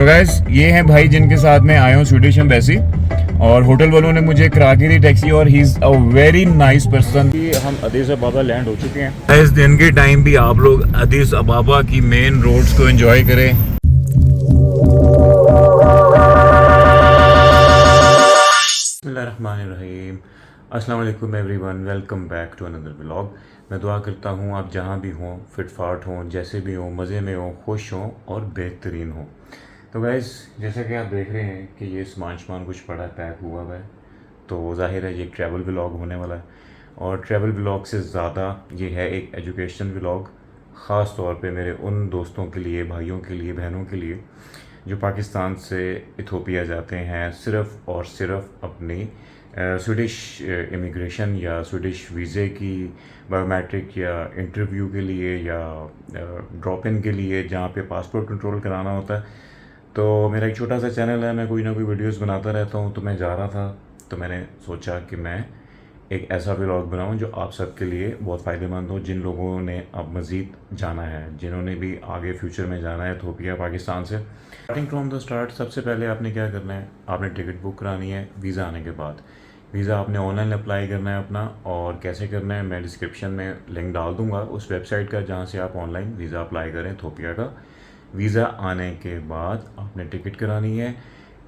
तो गाइस ये हैं भाई जिनके साथ मैं आया हूँ स्वीडिश एम्बेसी और होटल वालों ने मुझे करा के दी टैक्सी और he is a very nice person. हम अदीस अबाबा लैंड हो चुके हैं। इस दिन के टाइम भी आप लोग अदीस अबाबा की मेन रोड्स को एंजॉय करें। बिस्मिल्लाहिर्रहमानिर्रहीम। अस्सलाम वालेकुम everyone, welcome back to another vlog. मैं दुआ करता हूँ आप जहाँ भी हों, फिट फाट हों, जैसे भी हों, मज़े में हों, खुश हों और बेहतरीन हों। तो गैस जैसा कि आप देख रहे हैं कि ये सामान कुछ पड़ा पैक हुआ है, तो ज़ाहिर है ये एक ट्रैवल व्लॉग होने वाला है। और ट्रैवल व्लॉग से ज़्यादा ये है एक एजुकेशन व्लॉग, ख़ास तौर पे मेरे उन दोस्तों के लिए, भाइयों के लिए, बहनों के लिए जो पाकिस्तान से इथोपिया जाते हैं सिर्फ़ और सिर्फ अपनी स्वीडिश इमिग्रेशन या स्वीडिश वीज़े की बायोमेट्रिक या इंटरव्यू के लिए या ड्रॉप इन के लिए, जहाँ पे पासपोर्ट कंट्रोल कराना होता है। तो मेरा एक छोटा सा चैनल है, मैं कोई ना कोई वीडियोस बनाता रहता हूँ। तो मैं जा रहा था, तो मैंने सोचा कि मैं एक ऐसा व्लॉग बनाऊँ जो आप सबके लिए बहुत फ़ायदेमंद हो, जिन लोगों ने अब मज़ीद जाना है, जिन्होंने भी आगे फ्यूचर में जाना है इथोपिया पाकिस्तान से। स्टार्टिंग फ्रॉम द स्टार्ट, सबसे पहले आपने क्या करना है, आपने टिकट बुक करानी है। वीज़ा आने के बाद वीज़ा आपने ऑनलाइन अप्लाई करना है अपना, और कैसे करना है मैं डिस्क्रिप्शन में लिंक डाल दूँगा उस वेबसाइट का जहाँ से आप ऑनलाइन वीज़ा अप्लाई करें इथोपिया का। वीज़ा आने के बाद आपने टिकट करानी है।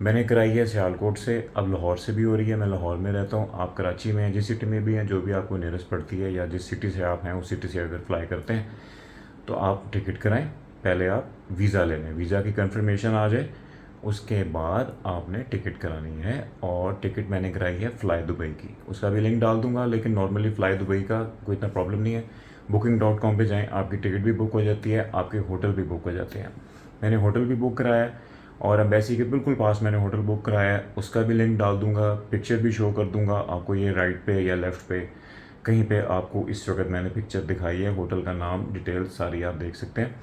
मैंने कराई है सियालकोट से, अब लाहौर से भी हो रही है, मैं लाहौर में रहता हूँ, आप कराची में हैं, जिस सिटी में भी हैं, जो भी आपको नियरेस्ट पड़ती है या जिस सिटी से आप हैं उस सिटी से अगर फ्लाई करते हैं तो आप टिकट कराएं। पहले आप वीज़ा ले लें, वीज़ा की कंफर्मेशन आ जाए, उसके बाद आपने टिकट करानी है। और टिकट मैंने कराई है फ़्लाई दुबई की, उसका भी लिंक डाल दूंगा। लेकिन नॉर्मली फ़्लाई दुबई का कोई इतना प्रॉब्लम नहीं है, booking.com पे जाएं, आपकी टिकट भी बुक हो जाती है, आपके होटल भी बुक हो जाते हैं। मैंने होटल भी बुक कराया है और एम्बेसी के बिल्कुल पास मैंने होटल बुक कराया है, उसका भी लिंक डाल दूंगा, पिक्चर भी शो कर दूंगा आपको। ये राइट पे या लेफ़्ट पे कहीं पे आपको इस वक्त मैंने पिक्चर दिखाई है, होटल का नाम, डिटेल सारी आप देख सकते हैं।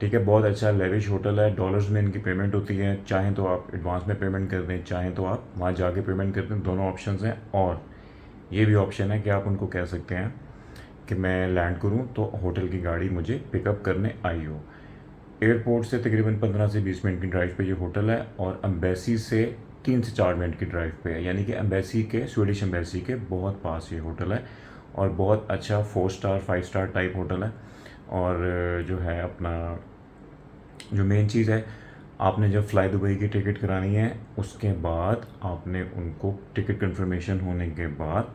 ठीक है, बहुत अच्छा लेविश होटल है, डॉलर्स में इनकी पेमेंट होती है। चाहें तो आप एडवांस में पेमेंट कर दें, चाहें तो आप वहाँ जाके पेमेंट कर दें, दोनों ऑप्शन हैं। और ये भी ऑप्शन है कि आप उनको कह सकते हैं कि मैं लैंड करूं तो होटल की गाड़ी मुझे पिकअप करने आई हो। एयरपोर्ट से तकरीबन 15 से 20 मिनट की ड्राइव पे ये होटल है, और एम्बेसी से 3 से 4 मिनट की ड्राइव पे है, यानी कि एम्बेसी के, स्वीडिश एम्बेसी के बहुत पास ये होटल है। और बहुत अच्छा 4 स्टार 5 स्टार टाइप होटल है। और जो है अपना, जो मेन चीज़ है, आपने जब फ़्लाई दुबई की टिकट करानी है उसके बाद आपने उनको टिकट कंफर्मेशन होने के बाद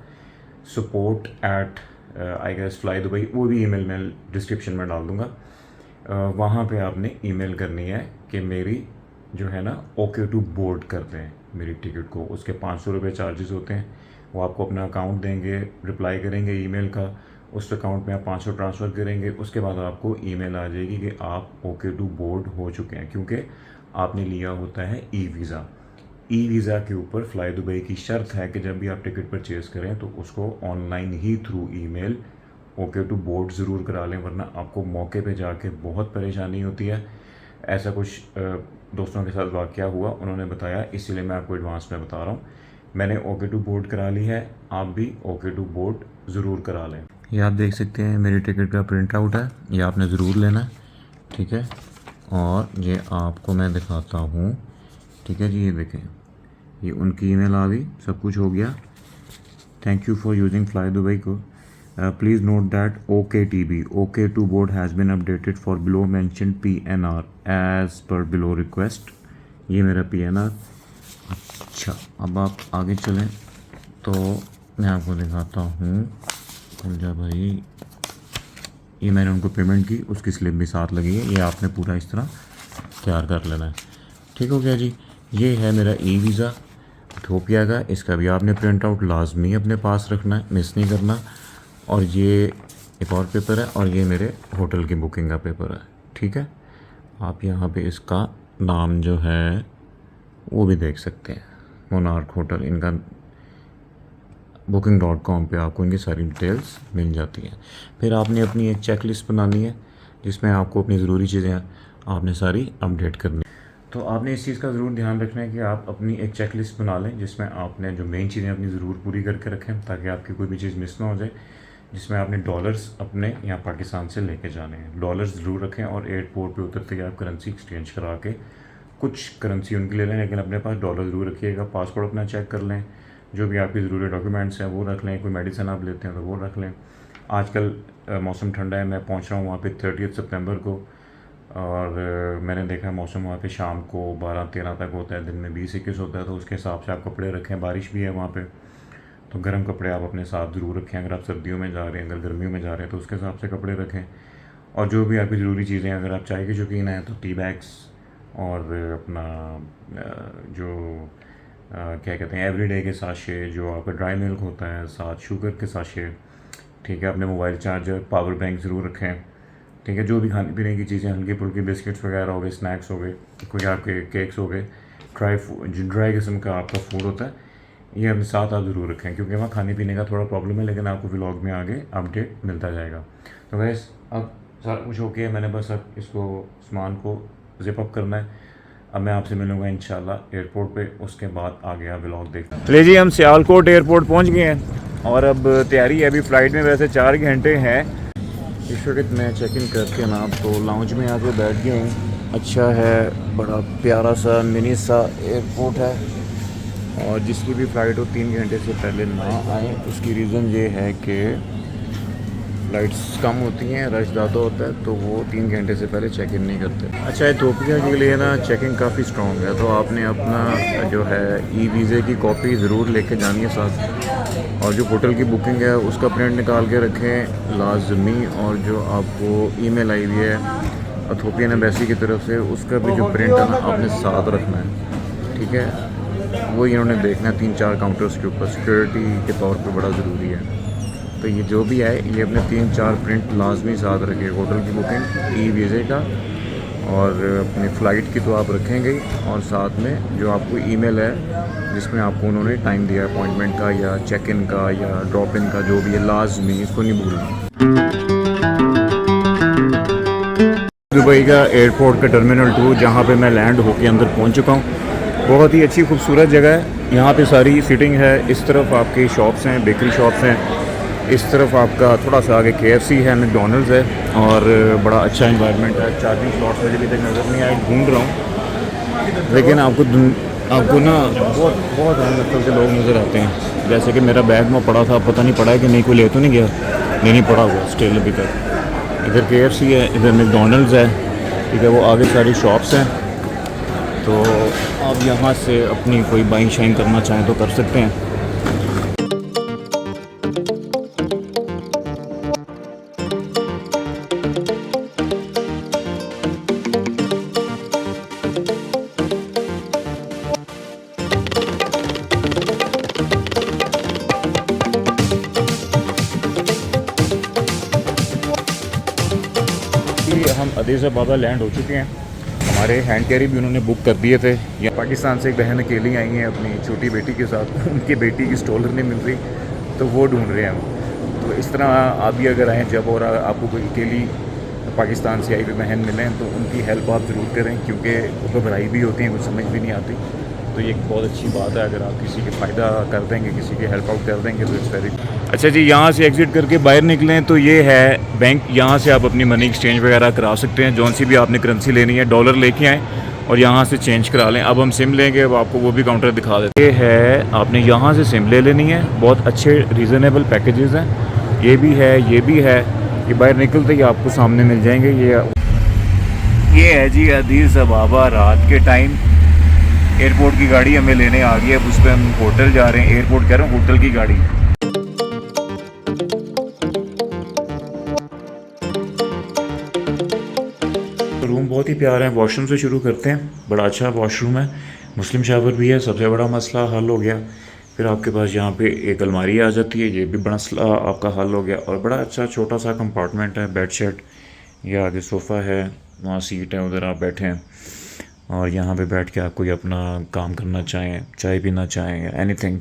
support at I guess fly Dubai, वो भी ईमेल मैं डिस्क्रिप्शन में डाल दूँगा, वहाँ पे आपने ईमेल करनी है कि मेरी जो है ना ओके टू बोर्ड कर दें मेरी टिकट को। उसके 500 रुपये चार्जेस होते हैं, वो आपको अपना अकाउंट देंगे, रिप्लाई करेंगे ईमेल का, उस अकाउंट में आप 500 ट्रांसफ़र करेंगे, उसके बाद आपको ईमेल आ जाएगी कि आप ओके टू बोर्ड हो चुके हैं, क्योंकि आपने लिया होता है ई वीज़ा। ई वीज़ा के ऊपर फ़्लाई दुबई की शर्त है कि जब भी आप टिकट परचेज़ करें तो उसको ऑनलाइन ही through email okay to board ज़रूर करा लें, वरना आपको मौके पे जाके बहुत परेशानी होती है। ऐसा कुछ दोस्तों के साथ वाक़या हुआ, उन्होंने बताया, इसीलिए मैं आपको एडवांस में बता रहा हूँ। मैंने ओके टू बोर्ड करा ली है, आप भी ओके टू बोर्ड ज़रूर करा लें। ये आप देख सकते हैं मेरी टिकट का प्रिंट आउट है, ये आपने ज़रूर लेना है। ठीक है, और ये आपको मैं दिखाता हूँ। ठीक है जी, ये देखें, ये उनकी ईमेल आ गई, सब कुछ हो गया। Thank you for using Fly Dubai को। Please note that OKTB, okay to board has been updated for below mentioned PNR as per below request. ये मेरा PNR। अच्छा, अब आप आगे चलें तो मैं आपको दिखाता हूँ। खुल जा भाई, ये मैंने उनको पेमेंट की, उसकी स्लिप भी साथ लगी है, ये आपने पूरा इस तरह तैयार कर लेना है। ठीक हो गया जी, ये है मेरा ई वीज़ा इथोपिया का, इसका भी आपने प्रिंट आउट लाजमी अपने पास रखना है, मिस नहीं करना। और ये एक और पेपर है, और ये मेरे होटल की बुकिंग का पेपर है। ठीक है, आप यहाँ पे इसका नाम जो है वो भी देख सकते हैं, मोनार्क होटल, इनका booking.com पे आपको इनकी सारी डिटेल्स मिल जाती हैं। फिर आपने अपनी एक चेक लिस्ट बनानी है जिसमें आपको अपनी ज़रूरी चीज़ें आपने सारी अपडेट करनी। तो आपने इस चीज़ का ज़रूर ध्यान रखना है कि आप अपनी एक चेक लिस्ट बना लें जिसमें आपने जो मेन चीज़ें अपनी ज़रूर पूरी करके रखें, ताकि आपकी कोई भी चीज़ मिस ना हो जाए। जिसमें आपने डॉलर्स अपने यहाँ पाकिस्तान से लेके जाने हैं, डॉलर्स ज़रूर रखें, और एयरपोर्ट पे उतरते ही आप करेंसी एक्सचेंज करा के कुछ करेंसी उनकी ले लें, लेकिन अपने पास डॉलर ज़रूर रखिएगा। पासपोर्ट अपना चेक कर लें, जो भी आपकी ज़रूरी डॉक्यूमेंट्स हैं वो रख लें, कोई मेडिसिन आप लेते हैं तो वो रख लें। आजकल मौसम ठंडा है, मैं पहुंच रहा हूँ वहाँ पे 30 सितंबर को, और मैंने देखा है मौसम वहाँ पे शाम को 12-13 तक होता है, दिन में 20-21 होता है, तो उसके हिसाब से आप कपड़े रखें। बारिश भी है वहाँ पे, तो गर्म कपड़े आप अपने साथ ज़रूर रखें। अगर आप सर्दियों में जा रहे हैं, अगर गर्मियों में जा रहे हैं तो उसके हिसाब से कपड़े रखें। और जो भी आपकी ज़रूरी चीज़ें, अगर आप चाय के शौकीन हैं तो टी बैग्स, और अपना जो क्या कहते हैं एवरीडे के साशे, जो आपका ड्राई मिल्क होता है, साथ शुगर के साशे, ठीक है। अपने मोबाइल चार्जर, पावर बैंक ज़रूर रखें, ठीक है। जो भी खाने पीने की चीज़ें, हल्की फुल्की बिस्किट्स वगैरह हो गए, स्नैक्स हो गए, कोई आपके केक्स हो गए, ड्राई किस्म का आपका फूड होता है, ये अपने साथ आप ज़रूर रखें, क्योंकि वहाँ खाने पीने का थोड़ा प्रॉब्लम है, लेकिन आपको व्लॉग में आगे अपडेट मिलता जाएगा। तो वैसे अब सारा कुछ हो गया, मैंने बस अब इसको सामान को ज़िप अप करना है। अब मैं आपसे मिलूँगा इंशाल्लाह एयरपोर्ट पे, उसके बाद आगे आप व्लॉग देखते हैं। ले जी, हम सियालकोट एयरपोर्ट पहुँच गए हैं, और अब तैयारी है। अभी फ़्लाइट में वैसे 4 घंटे हैं। इस वक्त मैं चेक इन करके ना तो लाउंज में आके बैठ गया हूँ। अच्छा है, बड़ा प्यारा सा मिनी सा एयरपोर्ट है, और जिसकी भी फ़्लाइट हो 3 घंटे से पहले ना आए। उसकी रीज़न ये है कि फ़्लाइट्स कम होती हैं, रश ज़्यादा होता है, तो वो 3 घंटे से पहले चेक इन नहीं करते। अच्छा, इथियोपिया के लिए ना चेकिंग काफ़ी स्ट्रॉन्ग है, तो आपने अपना जो है ई वीज़े की कॉपी ज़रूर लेके जानी है साथ, और जो होटल की बुकिंग है उसका प्रिंट निकाल के रखें लाजमी, और जो आपको ईमेल आई हुई है इथियोपियन एम्बेसी की तरफ से, उसका भी जो प्रिंट है ना आपने साथ रखना है, ठीक है। वो इन्होंने देखना है 3-4 काउंटर्स के ऊपर, सिक्योरिटी के तौर पे बड़ा ज़रूरी है। तो ये जो भी है, ये अपने 3-4 प्रिंट लाजमी साथ रखिए, होटल की बुकिंग, ई वीज़े का, और अपनी फ़्लाइट की तो आप रखेंगे ही, और साथ में जो आपको ईमेल है जिसमें आपको उन्होंने टाइम दिया अपॉइंटमेंट का या चेक इन का या ड्रॉप इन का, जो भी है लाजमी, इसको नहीं भूलना। दुबई का एयरपोर्ट का टर्मिनल 2, जहाँ पे मैं लैंड होके अंदर पहुँच चुका हूँ। बहुत ही अच्छी खूबसूरत जगह है, यहाँ पे सारी सीटिंग है। इस तरफ आपके शॉप्स हैं, बेकरी शॉप्स हैं, इस तरफ आपका थोड़ा सा आगे KFC है, मैकडॉनल्ड्स है, और बड़ा अच्छा एनवायरनमेंट है। चार्जिंग स्लॉट्स मुझे अभी तक नज़र नहीं आए, ढूंढ रहा हूँ, लेकिन आपको ना बहुत बहुत नस्ल के लोग नज़र आते हैं। जैसे कि मेरा बैग में पड़ा था, पता नहीं पड़ा है कि नहीं, कोई ले तो नहीं गया, नहीं पड़ा हुआ स्टिल अभी तक। इधर KFC है, इधर मैकडॉनल्ड्स है, ठीक है। वो आगे सारी शॉप्स हैं, तो आप यहाँ से अपनी कोई बाइंग शाइंग करना चाहें तो कर सकते हैं। हम अदीस अबाबा लैंड हो चुके हैं। हमारे हैंड कैरी भी उन्होंने बुक कर दिए थे। यहाँ पाकिस्तान से एक बहन अकेली आई हैं अपनी छोटी बेटी के साथ, उनकी बेटी की स्टॉलर नहीं मिल रही, तो वो ढूंढ रहे हैं हम। तो इस तरह आप भी अगर आएँ जब, और आपको कोई अकेली पाकिस्तान से आई हुई बहन मिलें, तो उनकी हेल्प आप ज़रूर करें, क्योंकि वो घबराई भी होती हैं, कुछ समझ भी नहीं आती। तो ये एक बहुत अच्छी बात है, अगर आप किसी के फ़ायदा कर देंगे, किसी की हेल्प आउट कर देंगे, तो इट्स वेरी। अच्छा जी, यहाँ से एग्ज़िट करके बाहर निकलें तो ये है बैंक। यहाँ से आप अपनी मनी एक्सचेंज वगैरह करा सकते हैं, जौन सी भी आपने करेंसी लेनी है, डॉलर लेके आएँ और यहाँ से चेंज करा लें। अब हम सिम लेंगे, अब आपको वो भी काउंटर दिखा देते हैं। ये है, आपने यहाँ से सिम ले लेनी है, बहुत अच्छे रीज़नेबल पैकेजेस हैं, ये भी है, ये भी है। ये बाहर निकलते ही आपको सामने मिल जाएंगे। ये है जी अदीस अबाबा। रात के टाइम एयरपोर्ट की गाड़ी हमें लेने आ गई है, उस पर हम होटल जा रहे हैं। एयरपोर्ट कह रहा हूँ, होटल की गाड़ी। रूम बहुत ही प्यारा है। वॉशरूम से शुरू करते हैं, बड़ा अच्छा वॉशरूम है, मुस्लिम शावर भी है, सबसे बड़ा मसला हल हो गया। फिर आपके पास यहाँ पे एक अलमारी आ जाती है, ये भी बड़ा मसला आपका हल हो गया। और बड़ा अच्छा छोटा सा कंपार्टमेंट है, बेड शेड, ये आगे सोफ़ा है, वहाँ सीट है, उधर आप बैठे हैं, और यहाँ पे बैठ के आप कोई अपना काम करना चाहें, चाय पीना चाहें या एनीथिंग,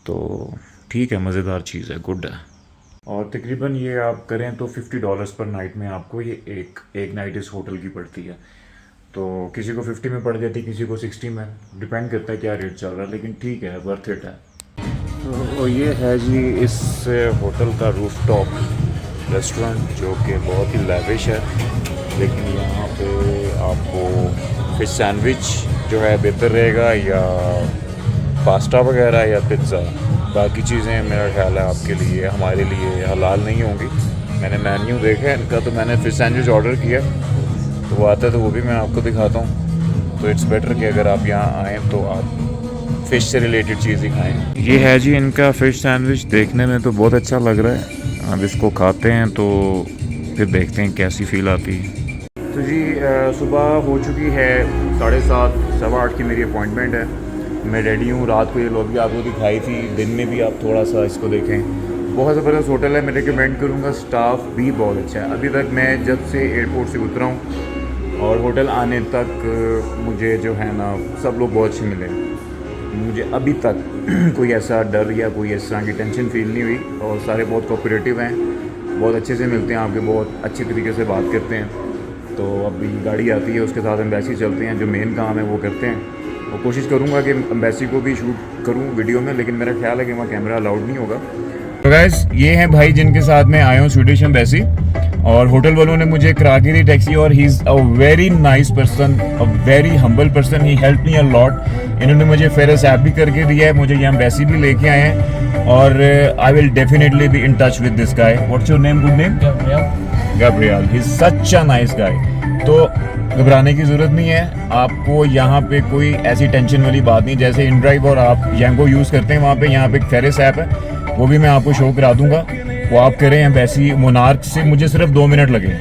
तो ठीक है, मज़ेदार चीज़ है, गुड है। और तकरीबन ये आप करें तो $50 पर नाइट में आपको ये एक नाइट इस होटल की पड़ती है। तो किसी को 50 में पड़ जाती है, किसी को 60 में, डिपेंड करता है क्या रेट चल रहा है, लेकिन ठीक है, वर्थ इट है। तो ये है जी इस होटल का रूफटॉप रेस्टोरेंट, जो कि बहुत ही लैविश है, लेकिन यहाँ पे आपको फ़िश सैंडविच जो है बेहतर रहेगा या पास्ता वगैरह या पिज़्ज़ा। बाकी चीज़ें मेरा ख्याल है आपके लिए हमारे लिए हलाल नहीं होंगी। मैंने मेन्यू देखा है इनका, तो मैंने फ़िश सैंडविच ऑर्डर किया, तो वो आता है तो वो भी मैं आपको दिखाता हूँ। तो इट्स बेटर कि अगर आप यहाँ आएँ तो आप फ़िश से रिलेटेड चीज़ ही खाएँ। ये है जी इनका फ़िश सैंडविच, देखने में तो बहुत अच्छा लग रहा है। अब इसको खाते हैं तो फिर देखते हैं कैसी फ़ील आती है। तो जी सुबह हो चुकी है 7:30 8:15 की मेरी अपॉइंटमेंट है। मैं रेडी हूँ। रात को ये लॉबी आपको दिखाई थी, दिन में भी आप थोड़ा सा इसको देखें। बहुत ज़बरदस्त होटल है, मैं रिकमेंड करूँगा। स्टाफ भी बहुत अच्छा है। अभी तक मैं जब से एयरपोर्ट से उतरा हूँ और होटल आने तक मुझे जो है ना सब लोग बहुत अच्छे मिले। मुझे अभी तक कोई ऐसा डर या कोई इस तरह की टेंशन फील नहीं हुई, और सारे बहुत कोऑपरेटिव हैं, बहुत अच्छे से मिलते हैं आपके, बहुत अच्छी तरीके से बात करते हैं। तो अभी गाड़ी आती है, उसके साथ एम्बेसी चलते हैं, जो मेन काम है वो करते हैं। और कोशिश करूँगा कि एम्बेसी को भी शूट करूँ वीडियो में, लेकिन मेरा ख्याल है कि वहाँ कैमरा अलाउड नहीं होगा। तो गाइस ये हैं भाई जिनके साथ मैं आया हूँ स्वीडिश एम्बेसी, और होटल वालों ने मुझे करा के दी टैक्सी, और he is a very nice person, a very humble person, he help me a lot. इन्होंने मुझे फेरस ऐप भी करके दिया है, मुझे ये एम्बेसी भी लेके आए हैं, और I will definitely be in touch with this guy. What's your name? Good name? Gabriel. He is such a nice guy. तो घबराने की ज़रूरत नहीं है आपको, यहाँ पे कोई ऐसी टेंशन वाली बात नहीं। जैसे इनड्राइव और आप यंगो यूज़ करते हैं, वहाँ पे यहाँ पे एक फेरिस ऐप है, वो भी मैं आपको शो करा दूंगा, वो आप करें। वैसी मोनार्क से मुझे सिर्फ 2 मिनट लगे,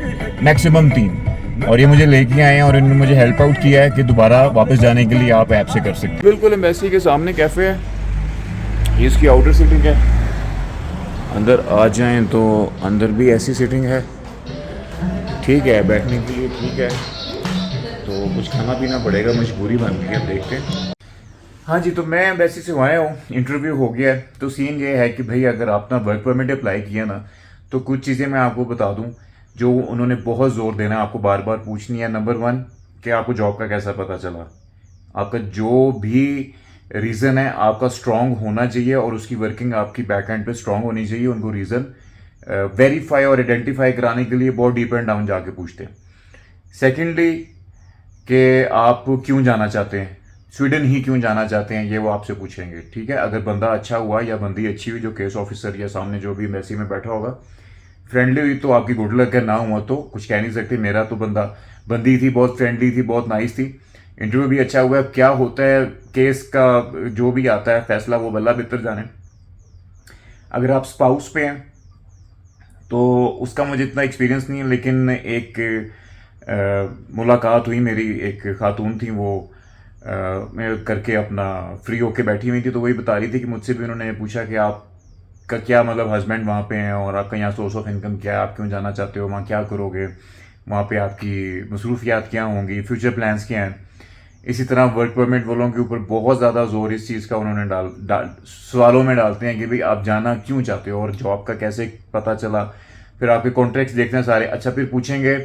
मैक्सिमम 3, और ये मुझे लेके आए हैं, और इन्होंने मुझे हेल्प आउट किया है कि दोबारा वापस जाने के लिए आप ऐप से कर सकते हैं। बिल्कुल एम्बेसी के सामने कैफ़े है, ये इसकी आउटर सीटिंग है। अंदर आ जाएं तो अंदर भी ऐसी सीटिंग है, ठीक है, बैठने के लिए ठीक है। तो कुछ खाना पीना पड़ेगा, मजबूरी बन गई है, देखते हैं। हाँ जी, तो मैं एम्बेसी से आया हूँ, इंटरव्यू हो गया है। तो सीन ये है कि भाई अगर आपने वर्क परमिट अप्लाई किया ना, तो कुछ चीज़ें मैं आपको बता दूँ जो उन्होंने बहुत ज़ोर देना है, आपको बार बार पूछनी है। नंबर 1 कि आपको जॉब का कैसा पता चला। आपका जो भी रीज़न है आपका स्ट्रांग होना चाहिए, और उसकी वर्किंग आपकी बैक एंड पे स्ट्रांग होनी चाहिए। उनको रीज़न वेरीफाई और आइडेंटिफाई कराने के लिए बहुत डीप एंड डाउन जाके पूछते हैं। सेकेंडली कि आप क्यों जाना चाहते हैं, स्वीडन ही क्यों जाना चाहते हैं, ये वो आपसे पूछेंगे, ठीक है। अगर बंदा अच्छा हुआ या बंदी अच्छी हुई, जो केस ऑफिसर या सामने जो भी एम्बेसी में बैठा होगा फ्रेंडली हुई, तो आपकी गुड लक है। ना हुआ तो कुछ कह नहीं सकते। मेरा तो बंदी थी, बहुत फ्रेंडली थी, बहुत नाइस थी। इंटरव्यू भी अच्छा हुआ। क्या होता है केस का जो भी आता है फैसला, वो बल्ला बेहतर जाने। अगर आप स्पाउस पे हैं तो उसका मुझे इतना एक्सपीरियंस नहीं है, लेकिन एक मुलाकात हुई मेरी, एक खातून थी, वो मैं करके अपना फ्री होके बैठी हुई थी, तो वही बता रही थी कि मुझसे भी उन्होंने पूछा कि आपका क्या मतलब हस्बैंड वहाँ पे हैं, और आपका यहाँ सोर्स ऑफ इनकम क्या है, आप क्यों जाना चाहते हो, वहाँ क्या करोगे, वहाँ पे आपकी मसरूफियात क्या होंगी, फ्यूचर प्लान्स क्या हैं। इसी तरह वर्क परमिट वालों के ऊपर बहुत ज़्यादा जोर इस चीज़ का उन्होंने सवालों में डालते हैं कि भाई आप जाना क्यों चाहते हो, और जॉब का कैसे पता चला। फिर आपके कॉन्ट्रैक्ट्स देखते हैं सारे। अच्छा, फिर पूछेंगे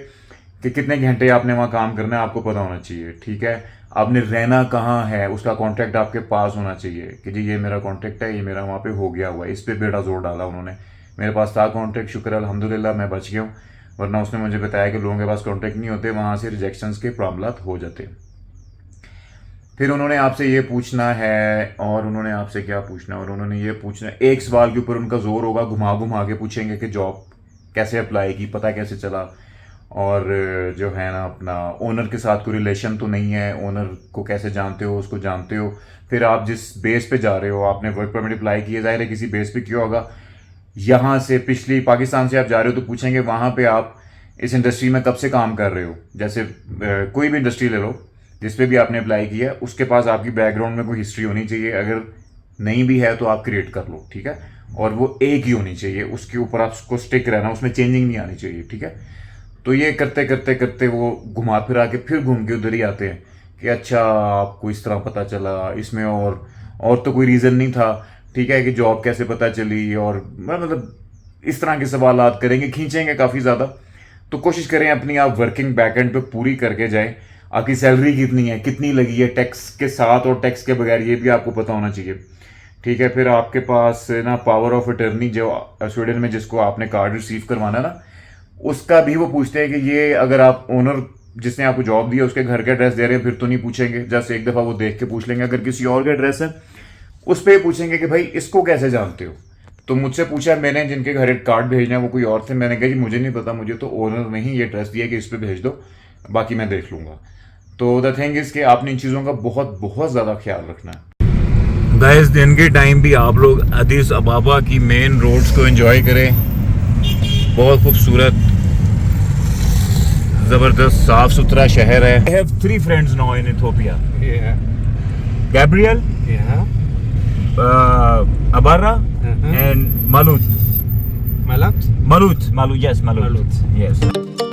कि कितने घंटे आपने वहाँ काम करना है, आपको पता होना चाहिए, ठीक है। आपने रहना कहाँ है, उसका कॉन्ट्रैक्ट आपके पास होना चाहिए कि जी ये मेरा कॉन्ट्रैक्ट है, ये मेरा वहाँ पे हो गया हुआ है। इस पर बेड़ा जोर डाला उन्होंने। मेरे पास था कॉन्ट्रैक्ट, शुक्र अल्हम्दुलिल्लाह मैं बच गया हूँ, वरना उसने मुझे बताया कि लोगों के पास कॉन्ट्रैक्ट नहीं होते, वहाँ से रिजेक्शंस के प्रॉब्लम हो जाते। फिर उन्होंने आपसे ये पूछना है, और उन्होंने आपसे क्या पूछना है, और उन्होंने ये पूछना है, एक सवाल के ऊपर उनका जोर होगा, घुमा घुमा के पूछेंगे कि जॉब कैसे अप्लाई की, पता कैसे चला, और जो है ना अपना ओनर के साथ कोई रिलेशन तो नहीं है, ओनर को कैसे जानते हो, उसको जानते हो। फिर आप जिस बेस पे जा रहे हो, आपने वर्क परमिट अप्लाई किया, जाहिर है किसी बेस पे किया होगा। यहाँ से पिछली पाकिस्तान से आप जा रहे हो, तो पूछेंगे वहाँ पे आप इस इंडस्ट्री में कब से काम कर रहे हो। जैसे कोई भी इंडस्ट्री ले लो जिस पे भी आपने अप्लाई किया है, उसके पास आपकी बैकग्राउंड में कोई हिस्ट्री होनी चाहिए। अगर नहीं भी है तो आप क्रिएट कर लो, ठीक है। और वो एक ही होनी चाहिए, उसके ऊपर आपको स्टिक रहना, उसमें चेंजिंग नहीं आनी चाहिए, ठीक है। तो ये करते करते करते वो घुमा फिरा के फिर घूम के उधर ही आते हैं कि अच्छा आपको इस तरह पता चला, इसमें और तो कोई रीज़न नहीं था, ठीक है, कि जॉब कैसे पता चली, और मतलब इस तरह के सवाल करेंगे, खींचेंगे काफ़ी ज़्यादा। तो कोशिश करें अपनी आप वर्किंग बैकएंड पे पूरी करके जाएं। आपकी सैलरी कितनी है, कितनी लगी है, टैक्स के साथ और टैक्स के बगैर, ये भी आपको पता होना चाहिए, ठीक है। फिर आपके पास ना पावर ऑफ अटर्नी, जो स्वीडन में जिसको आपने कार्ड रिसीव करवाना ना, उसका भी वो पूछते हैं कि ये अगर आप ओनर जिसने आपको जॉब दी है उसके घर का एड्रेस दे रहे हैं फिर तो नहीं पूछेंगे, जस्ट एक दफ़ा वो देख के पूछ लेंगे। अगर किसी और का एड्रेस है उस पर पूछेंगे कि भाई इसको कैसे जानते हो। तो मुझसे पूछा मैंने, जिनके घर एक कार्ड भेजना है वो कोई और थे। मैंने कहा जी मुझे नहीं पता, मुझे तो ओनर ने ही ये एड्रेस दिया कि इस पर भेज दो, बाकी मैं देख लूँगा। तो द थिंग इज़ कि आपने इन चीज़ों का बहुत बहुत ज़्यादा ख्याल रखना है। गाइस दिन के टाइम भी आप लोग अदीस अबाबा की मेन रोड्स को एंजॉय करें। बहुत खूबसूरत, जबरदस्त, साफ सुथरा शहर है। I have 3 friends now in Ethiopia. Yeah. Gabriel, Yeah. Abarra, Uh-huh. and Malut. Malat? Malut, yes, Malut. Malut. Yes.